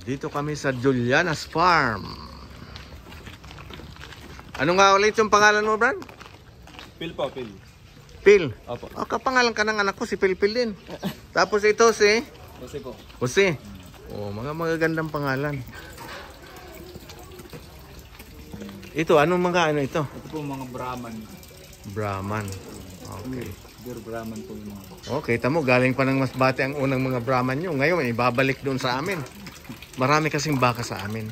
Dito kami sa Juliana's Farm. Ano nga ulit yung pangalan mo, Brad? Phil po, Phil. Phil. Opo. Oh, kapangalan ka ng anak ko, si Phil din. Tapos ito si? Jose po. Jose. Oh, mga magagandang pangalan. Ito, anong mga ano ito? Ito po mga Brahman. Brahman. Okay. Pure Brahman po yung mga. Okay, tamo, galing pa ng Masbate ang unang mga Brahman nyo. Ngayon, ibabalik doon sa amin. Marami kasing baka sa amin.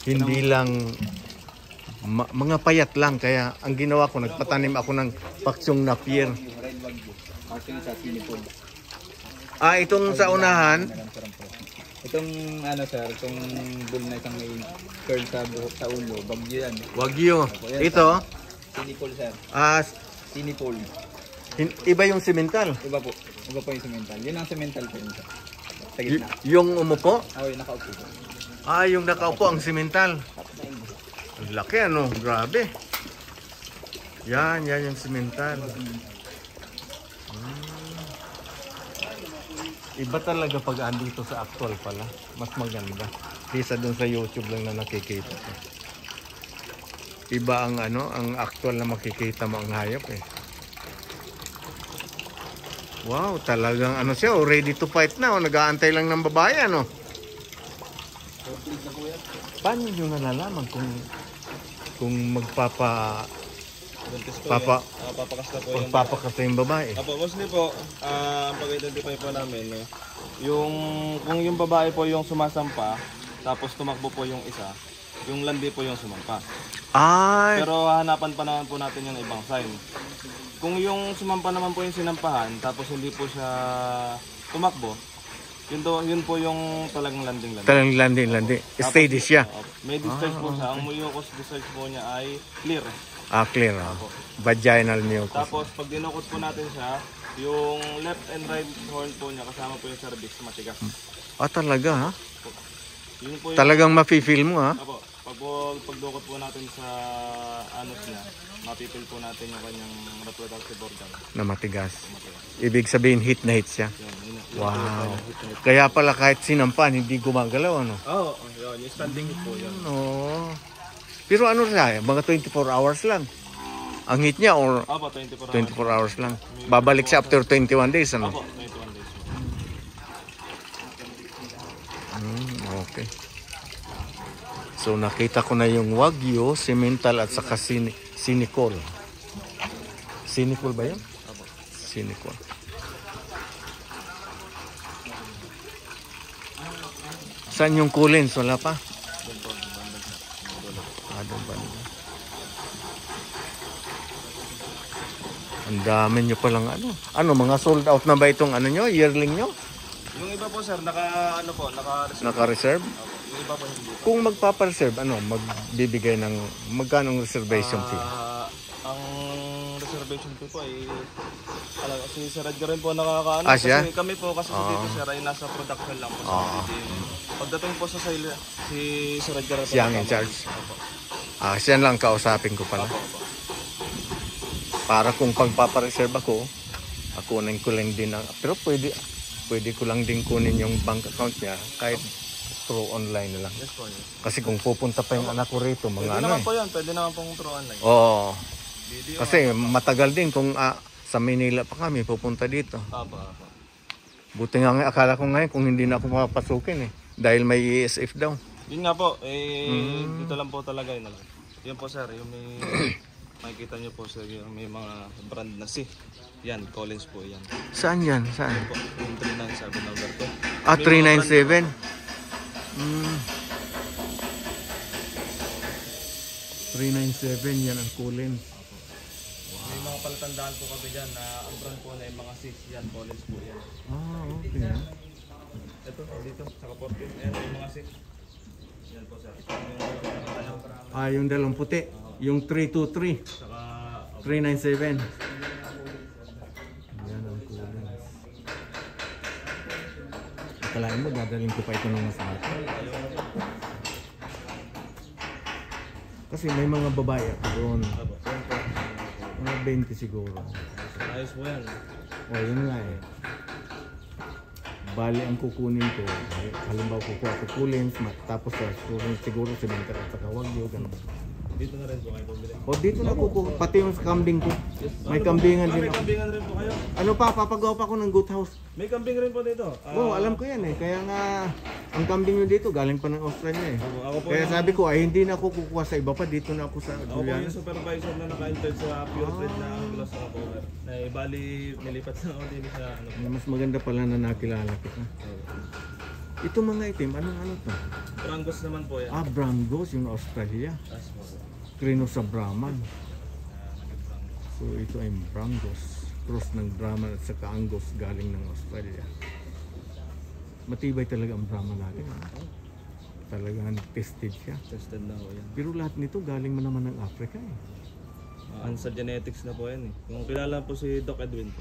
Hindi lang mga payat lang. Kaya ang ginawa ko, nagpatanim ako ng paksyong napier. Red Wagyu. Actually sa Sinipol. Ah, itong sa unahan. Itong ano sir, itong bull na isang may curl sa buhok sa ulo, bagyo yan. Wagyu. Ito, Sinipol sir. Sinipol. Iba yung simental. Iba po. Iba po yung semental. Yun ang semental po yun sir. Sa gitna. Yung umupo? Yung nakaupo po. Ah, yung nakaupo ang simental. Ang laki ano, grabe. Yan yung simental. Iba talaga pag andito sa actual pala. Mas maganda. Kaysa dun sa YouTube lang na nakikita ko. Iba ang ano, ang actual na makikita mo ang hayop eh. Wow, talagang ano siya, ready to fight na. Nag-aantay lang ng babae ano. Paano nyo nalalaman kung magpapakas yung babae? Apo, mostly po, ang pag-identify po namin, kung yung babae po yung sumasampa, tapos tumakbo po yung isa, yung landi po yung sumampa. Ay! Pero hahanapan pa naman po natin yung ibang sign. Kung yung sumampa naman po yung sinampahan, tapos hindi po siya tumakbo, yun po yung talagang landing-landing. Talagang landing. Steady siya. May discharge po siya. Ang mucus discharge po niya ay clear. Ah, clear. Vaginal mucus. Tapos pag dinukot po natin siya, yung left and right horn po niya kasama po yung cervix matigas. Ah, talaga ha? Yun po yung, Talagang mafe-feel mo ha? Apo, pagdukot po natin sa anus niya, mapipil po natin yung kanyang reproductive organ. Na matigas. Ibig sabihin hit na hit siya. Yun, wow. Kaya pala kahit sinampan, hindi gumagalaw ano? Oo, yun. Yung standing hit po yun. Oo. Pero ano siya, mga 24 hours lang. Ang hit niya or Apo, 24 hours lang. Babalik siya after 21 days ano? Apo, 21 days. Okay. So nakita ko na yung Wagyu, Simmental at saka Sinicol. Sinicol ba yun? Apo. Sinicol. Saan yung Collins? Wala pa? Doon pa nila. Ang dami nyo palang ano. Ano, mga sold out na ba itong ano nyo? Yearling nyo? Yung iba po sir, naka-reserve. Naka-reserve? Yung iba po hindi. Kung magpapa-reserve, ano, magbibigay ng magkano reservation fee? Ang reservation fee po ay si Sir Edgar rin po nakakaano. Siya? Kasi kami po kasi dito sir ay nasa production lang po sa pagdating po sa sale, si Sir Edgar po Siya ang in charge. Siya lang kausapin ko pala. Para kung pagpapa-reserve ako kunin ko lang din pero pwede ko lang din kunin yung bank account niya kahit through online na lang. Yes po, yes. Kasi kung pupunta pa yung anak ko rito, mga Pwede ano naman po yan, pwede naman pong through online. Oo. Kasi matagal din kung sa Manila pa kami pupunta dito. Apo. Buti nga akala ko ngayon kung hindi na ako mapapasukin dahil may ESF daw. Yun nga po, dito lang po talaga yun. Yun po sir, yung may makikita nyo po sir, yung may mga brand na yan, Collins po yan. Saan yan? Saan? Po, yung 397 number po. 397? 397 yan ang Collins. May mga palatandaan po kami dyan na ang brand po na yung mga 6 yan, Collins po yan. Okay. Ito, dito, saka 14. Ayan, yung mga 6. Yan po sir. Yung dalawang puti. Yung 323. Saka 397. Yan ang Collins. Akalain mo, dadalhin ko pa ito ng masakit. Kasi may mga babae doon. Mga 20 siguro. ayos po yan. Yun nga Bali, ang kukunin ko, halimbawa kukuha ko Collins, tapos siguro si Binter at saka Wagyu, ganun. Dito na rin po kayo bumili. O dito na kukuha, pati yung kambing ko. May kambingan din May ako. kambingan rin po kayo. Ano pa, papagawa pa ako ng goat house. May kambing rin po dito. Oo, alam ko yan eh. Kaya nga, ang kambing nyo dito, galing pa ng Australia eh. Ako po Kaya yung, sabi ko, ay hindi na ako kukuha sa iba pa, dito na ako sa ako po Juliana. yung supervisor na naka-intern sa purebred na Anglos na cover. Na bali, nilipat na ako din sa ano. Mas maganda pala na nakilala kita. Ito mga itim, anong ano to? Brangus naman po yan. Brangos, yung Australia. Taas po. Krino sa Brahman. So ito ay Brangos. Cross ng Brahman at saka Angus galing ng Australia. Matibay talaga ang Brahman natin. Talagang tested siya. Tested na po yan. Pero lahat nito galing man naman ng Africa eh. ANSA Genetics na po yan eh. Kung kilala po si Doc Edwin po,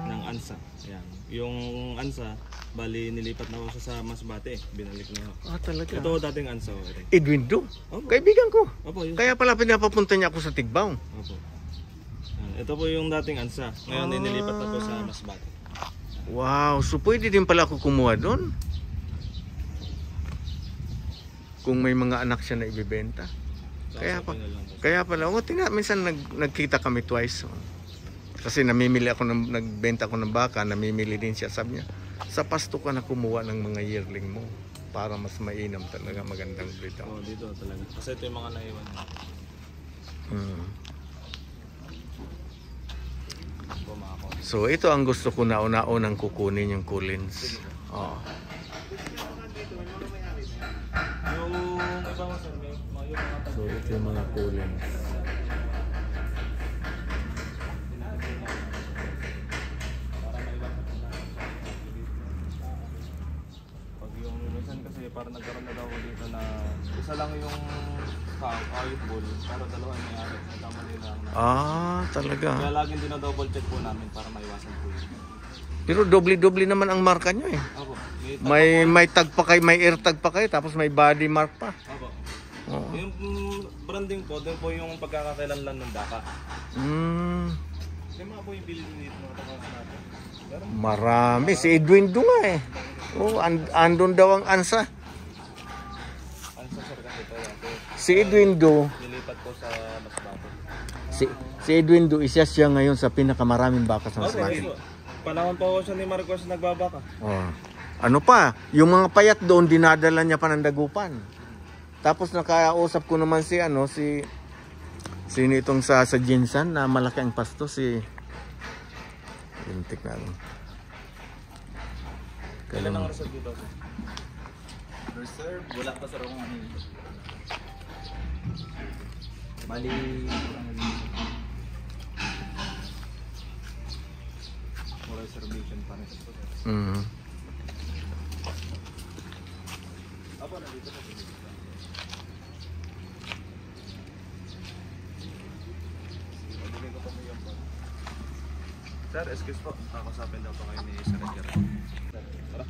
ng ANSA. Yan. Yung ANSA, bali nilipat na ako sa Masbate. Binalik na ako. Talaga? Ito dating ANSA ko rin. Edwin Do? Opo. Kaibigan ko. Opo, yun. Kaya pala pinapapunta niya ako sa Tigbaw. Opo. Yan. Ito po yung dating ANSA. Ngayon nilipat na po sa Masbate. Wow, so pwede din pala ako kumuha doon. Kung may mga anak siya na ibibenta. Kaya pala, minsan nagkita kami twice. Kasi namimili ako nagbenta ako ng baka, namimili din siya. Sabi niya, sa pasto ka na kumuha ng mga yearling mo para mas mainam talaga, magandang breed. Oo, dito talaga. Kasi ito yung mga naiwan niya. So ito ang gusto ko na una-unang kukunin yung Collins. Oh. Yung iba mo sir, yung mga So ito yung mga Collins. pag yung minsan kasi parang nagkaroon na daw ako dito na isa lang yung ayot bull, para dalawa may ayot. Nagkama nila ang Talaga. Kaya laging dinadouble check po namin para maiwasan po yun. Pero doble-doble naman ang marka nyo eh. Opo. May tag pa kayo, may air tag pa kayo, tapos may body mark pa. Opo. Oo. Yung branding po, doon po yung pagkakakilanlan ng baka. Yung mga po yung bilhin dito mga takangan natin. Pero Marami. Si Edwin Do nga eh. Andun daw ang ANSA. ano sa sir kasi ito yan. Si Edwin Do, Nilipat po sa Masbate. si Edwin Do, isa siya ngayon sa pinakamaraming baka sa Okay, Masbate. so, panahon po siya ni Marcos nagbabaka. Oh. Ano pa, yung mga payat doon dinadala niya pa ng dagupan. Tapos nakausap ko naman si sino itong sa Jinsan na malaki ang pasto, si Lintik na lang. Kailan ang result dito? Reserve, wala pa sa rong ano yun. Bali, More reservation pa rin. Apo, nandito po. Sir, excuse po. Kakasapin daw po kayo ni Sir Edgar. Tara.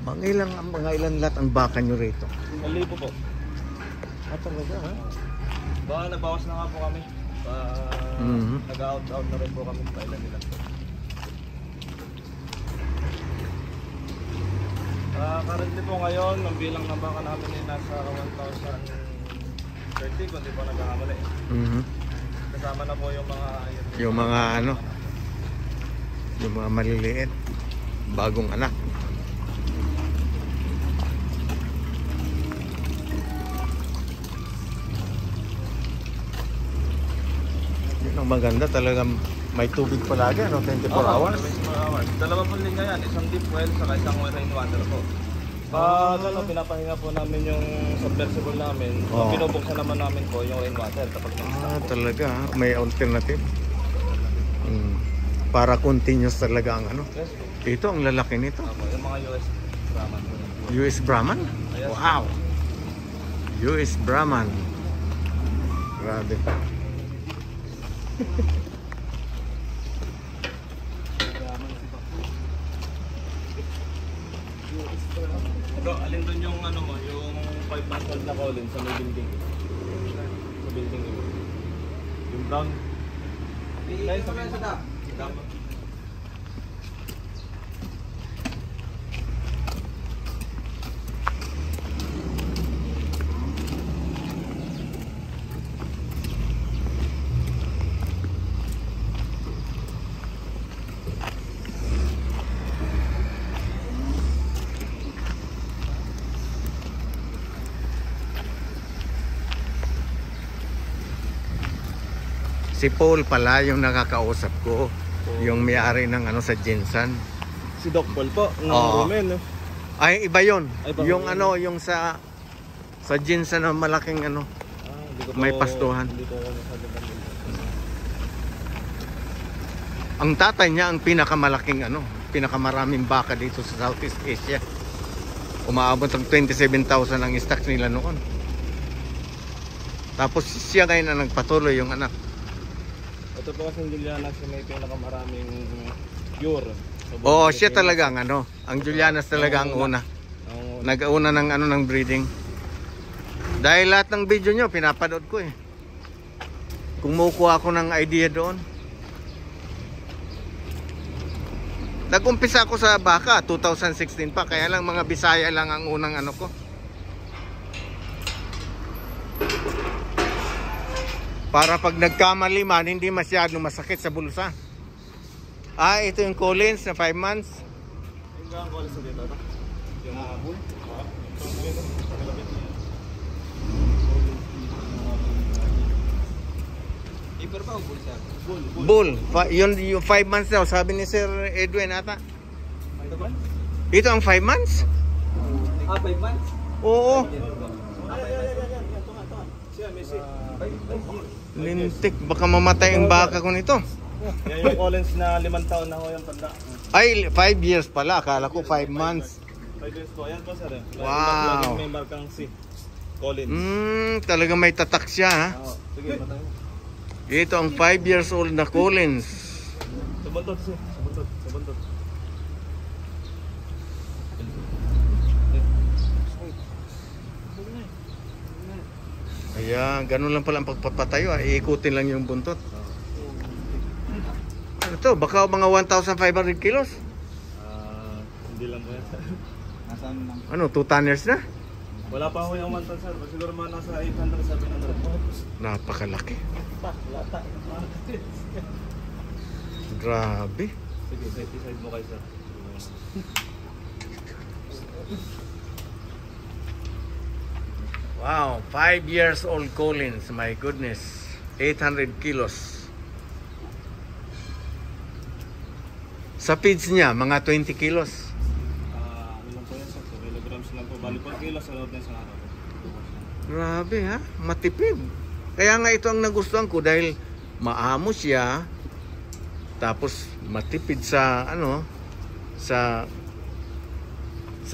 Mga ilan lahat ang baka nyo rito? Mali po. Talaga ha? Baka nabawas na nga po kami. Nag-out na rin po kami. Pailan nila. Currently po ngayon, ang bilang ng baka namin ay nasa 1,030 kung di po nagkakamali. Kasama na po yung mga... Yung mga maliliit, bagong anak. Yun ang maganda, talagang may tubig palagi, 24 hours. 24 hours. Dalawa po linya yan, isang deep well saka isang rainwater po. Pag pinapahinga po namin yung submersible namin, binubuksan naman namin po yung rainwater kapag Talaga, may alternative. Para continuous talaga ang ano. Yes, Ito, ang lalaki nito. yung mga US Brahman po. US Brahman? Yes. Wow! US Brahman. Grabe. Bro, alin doon yung ano mo, yung 5 month old na Colin sa may building. Sa building mo. Brown. Tayo sa mesa na. Si Paul pala yung nakakausap ko. Yung may-ari ng ano sa Jinsan. Si Doc Paul po, ng Oo. Romen. Ay, iba yun. Ay, iba Yung yun. ano, yung sa Jinsan na malaking ano. Hindi ko May pastuhan. Hindi ko masyado pamilya. Ang tatay niya ang pinakamalaking ano, pinakamaraming baka dito sa Southeast Asia. Umaabot ng 27,000 ang stocks nila noon. Tapos siya ngayon ang nagpatuloy yung anak. Ito po kasi yung Juliana siya may pinakamaraming pure. Oo, siya talaga ang ano, ang Julianas talaga ang una. Nag-una ng ano ng breeding. Dahil lahat ng video nyo pinapanood ko eh. Kumukuha ako ng idea doon. Nag-umpisa ako sa baka 2016 pa, kaya lang mga Bisaya lang ang unang ano ko. Para pag nagkamali man, hindi masyadong masakit sa bulsa. Ah, ito yung Collins na 5 months. Yung gang ko sa dito. Yung bull. Paper ba o bull sir? Bull. Yung 5 months daw, sabi ni Sir Edwin ata. Ito ba? Ito ang 5 months? 5 months? Oo. Siya, Messi. Lintik, baka mamatay ang baka ko nito. Yan yung Collins na 5 taon na ho yung tanda. Ay, 5 years pala. Akala ko 5 months. 5 years po. Ayan po sir. Wow. Laging may markang C. Collins. Talagang may tatak siya ha. Sige, patay mo. Ito ang 5 years old na Collins. Sa buntot siya. Sa buntot. Sa buntot. Ayan, ganun lang pala ang pagpapatayo. Iikutin lang yung buntot. Ano to? Baka mga 1,500 kilos? Hindi lang po yan sir. Nasaan lang? Ano, 2 tonners na? Wala pa ako yung 1 ton sir. Siguro mga nasa 800, 700. Napakalaki. Lata. Grabe. Sige, safety side mo kayo sir. Wow, 5 years old Collins. My goodness. 800 kilos. Sa feeds niya, mga 20 kilos. Ano lang po yan sir? 2 kilograms lang po. Bali 4 kilos sa loob ng isang araw. Grabe ha, matipid. Kaya nga ito ang nagustuhan ko dahil maamo siya. Tapos matipid sa ano, sa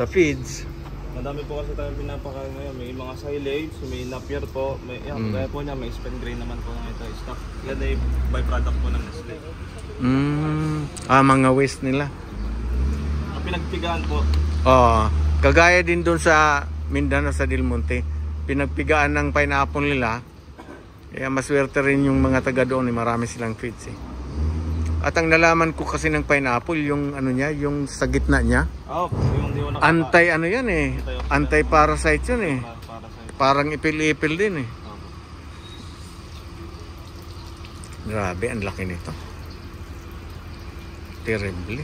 feeds. Madami po kasi tayong pinapakain ngayon. May mga silage, may napier po. May, yan, kaya po niya, may spent grain naman po ng ito. Stock. Yan ay byproduct po ng Nestle. Mga waste nila. Ang pinagpigaan po, Kagaya din doon sa Mindanao sa Del Monte. Pinagpigaan ng pineapple nila. Kaya maswerte rin yung mga taga doon. Marami silang feeds eh. At ang nalaman ko kasi ng pineapple, yung ano niya, yung sa gitna niya. yung di ko Anti ano yan eh. Anti-parasite yun eh. para sa Parang ipil-ipil din eh. Grabe, ang laki nito. Terrible.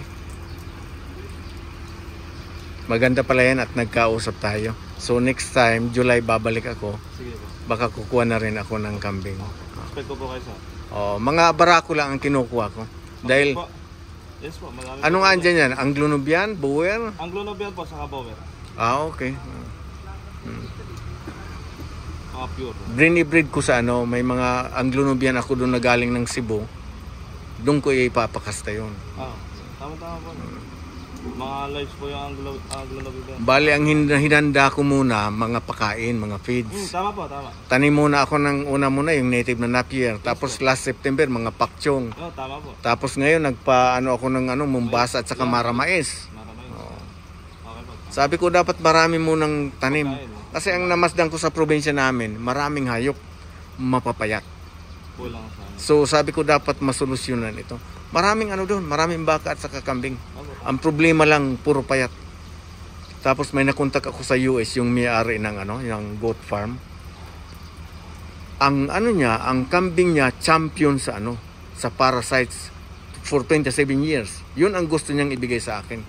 Maganda pala yan at nagkausap tayo. So next time, July babalik ako. Sige po. Baka kukuha na rin ako ng kambing. Expect ko po kayo sir. Mga barako lang ang kinukuha ko. Dahil, Po. Yes po, marami. ano nga andyan yan? Anglo-Nubian? Boer? Anglo-Nubian po sa Bower. Okay. Mga pure. Brinibreed ko sa ano, may mga Anglo-Nubian ako doon na galing ng Cebu. Doon ko ipapakasta yun. Tama-tama po. Mga lives po yung Anglo-Nubian. Bali, ang hinanda ko muna, mga pakain, mga feeds. Tama po, tama. Tanim muna ako ng una muna, yung native na Napier. Tapos last September, mga pakchong. Tama po. Tapos ngayon, nagpa-ano ako ng Mombasa at saka Maramais. Maramay. Okay po. Sabi ko, dapat marami munang tanim. Kasi ang namasdan ko sa probinsya namin, maraming hayop mapapayat. Kulang sa So sabi ko dapat masolusyonan ito. Maraming ano doon, maraming baka at saka kambing. Opo. Ang problema lang puro payat. Tapos may nakontak ako sa US yung may-ari ng yung goat farm. Ang niya, ang kambing niya champion sa sa parasites for 27 years. Yun ang gusto niyang ibigay sa akin.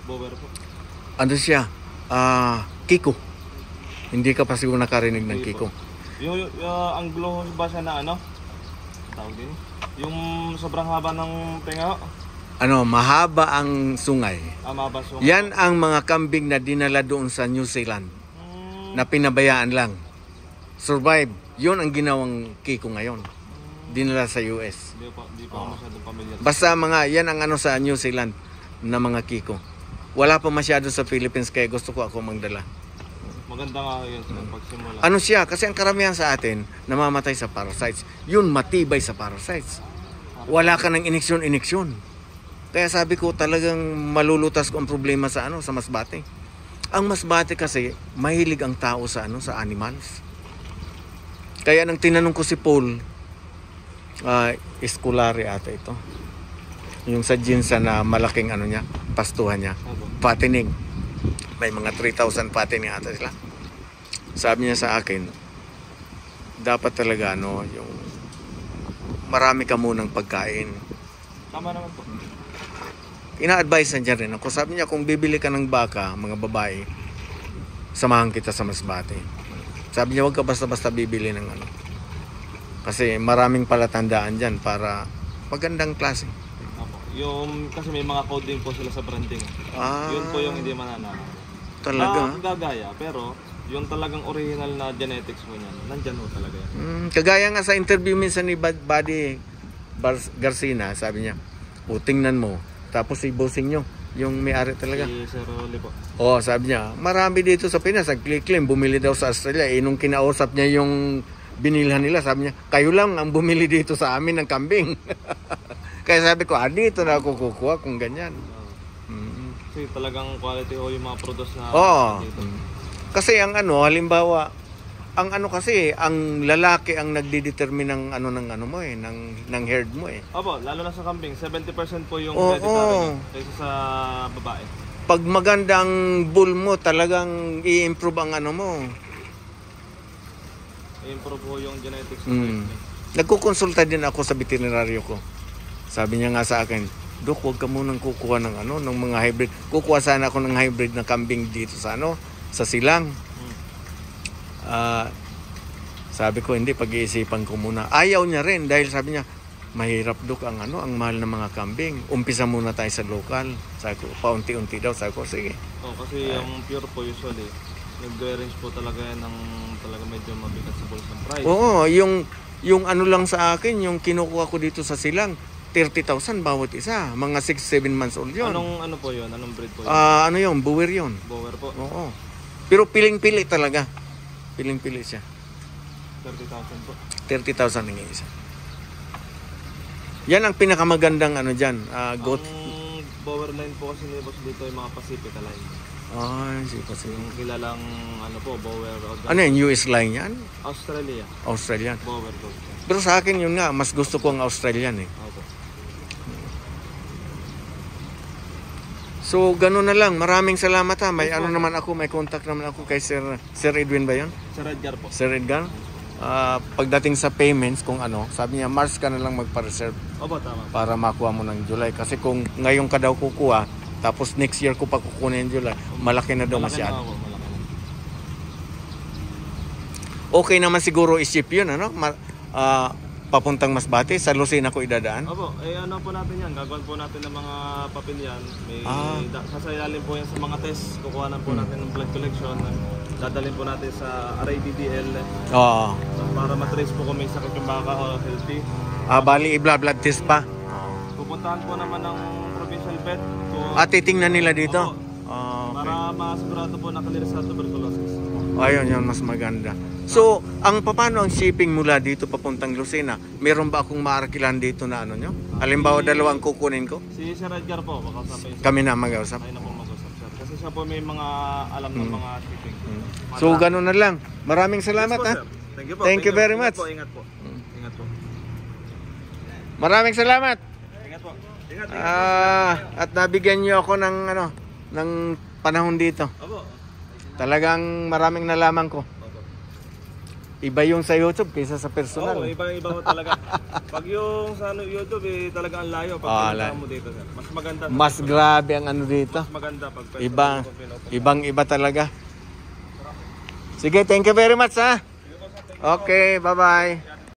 Bower po. Ano siya? Kiko. Hindi ka pa siguro nakarinig ng Hindi Kiko. po. Yung ang glow ba siya na tawag din? Yung sobrang haba ng tenga ho? Mahaba ang sungay. Mabas yung... Yan ang mga kambing na dinala doon sa New Zealand na pinabayaan lang. Survive. Yun ang ginawang Kiko ngayon. Dinala sa US. Di pa ako masyadong familiar. Basta yan ang sa New Zealand na mga Kiko. Wala pa masyado sa Philippines kaya gusto ko ako magdala. Maganda nga yun sa pagsimula. Siya? Kasi ang karamihan sa atin namamatay sa parasites. Yun matibay sa parasites. Wala ka ng iniksyon. Kaya sabi ko talagang malulutas ko ang problema sa sa masbate. Ang masbate kasi mahilig ang tao sa sa animals. Kaya nang tinanong ko si Paul, Escolari ata ito. Yung sa Ginsa na malaking niya, pastuhan niya, fattening. May mga 3,000 fattening ata sila. Sabi niya sa akin, dapat talaga yung marami ka munang pagkain. Tama naman po. Ina-advise na dyan rin ako. Sabi niya, kung bibili ka ng baka, mga babae, samahan kita sa masbate. Sabi niya, huwag ka basta-basta bibili ng Kasi maraming palatandaan dyan para magandang klase. Yung, kasi may mga code din po sila sa branding. Yun po yung hindi mananalo. Talaga? Gagaya, pero yung talagang original na genetics mo niyan, nandyan ho talaga yan. Kagaya nga sa interview minsan ni Buddy Garcina, sabi niya, tingnan mo. Tapos si bossing nyo, yung may-ari talaga. Si Sir Rolly po. Sabi niya, marami dito sa Pinas, nag-claim, bumili daw sa Australia. Nung kinausap niya yung binilhan nila, sabi niya, kayo lang ang bumili dito sa amin ng kambing. Kaya sabi ko, dito na ako kukuha kung ganyan. Kasi talagang quality ho yung mga produce na dito. Kasi ang halimbawa, ang kasi, ang lalaki ang nagdidetermine ng ng herd mo Opo, lalo na sa kambing, 70% po yung hereditary kaysa sa babae. Pag magandang bull mo, talagang i-improve ang mo. I-improve po yung genetics. Nagkukonsulta din ako sa veterinaryo ko. Sabi niya nga sa akin, Dok, huwag ka munang kukuha ng ng mga hybrid. Kukuha sana ako ng hybrid na kambing dito sa sa silang. Sabi ko, hindi, pag-iisipan ko muna. Ayaw niya rin dahil sabi niya, mahirap Dok ang ang mahal ng mga kambing. Umpisa muna tayo sa local. Sabi ko, paunti-unti daw. Sabi ko, sige. Kasi yung pure po usually, nag-range po talaga yan ng talaga medyo mabigat sa bulsang price. Oo, yung lang sa akin, yung kinukuha ko dito sa silang, 30,000 bawat isa. Mga 6-7 months old yun. Anong po yun? Anong breed po yun? Yun? Bower yun. Bower po? Oo. Pero piling-pili talaga. Piling-pili siya. 30,000 po? 30,000 ang isa. Yan ang pinakamagandang dyan. Goat. Ang bower line po kasi nilabas dito yung mga Pacifica line. Kasi yung kilalang bower. Yung US line yan? Australian. Bower po. Pero sa akin yun nga, mas gusto ko ang Australian Okay. So, gano'n na lang. Maraming salamat ha. May naman ako, may contact naman ako kay Sir Edwin ba yun? Sir Edgar po. Sir Edgar? Pagdating sa payments, kung sabi niya, March ka na lang magpa-reserve. Opo, tama. Para makuha mo ng July. Kasi kung ngayon ka daw kukuha, tapos next year ko pa kukunin yung July, malaki na daw masyado. Malaki na. Okay naman siguro i-ship yun, papuntang Masbate, sa Lucena ko idadaan. Opo, po natin yan. Gagawin po natin ng mga papilyan. May sasayalin po yan sa mga test. Kukuhanan po natin ng blood collection. Dadalhin po natin sa RIDDL. Para matrace po kung may sakit yung baka o healthy. Bali, i-blood test pa. Pupuntahan po naman ng provincial vet. Titingnan nila dito? Okay. Para masigurado po na clear sa tuberculosis. Ayun, yun, mas maganda. So, paano ang shipping mula dito papuntang Lucena? Meron ba akong maarkilan dito na nyo? Halimbawa, dalawang kukunin ko? Si Sir Edgar po, makausapin. Kami na mag-usap? Ay na po mag-usap, sir. Kasi siya po may mga alam ng mga shipping. So, gano'n na lang. Maraming salamat, Yes, po, ha? sir. Thank you very much. Ingat po. Ingat po. Maraming salamat. Ingat po. Ingat. At nabigyan niyo ako ng ng panahon dito. Opo. Talagang maraming nalaman ko. Opo. Iba yung sa YouTube kaysa sa personal. Oo, iba mo talaga. Pag yung sa YouTube talaga ang layo pag pinuntahan mo dito, sir. Mas maganda. Mas grabe ang dito. Mas maganda pag Ibang-iba talaga. Sige, thank you very much ha. Okay, bye-bye.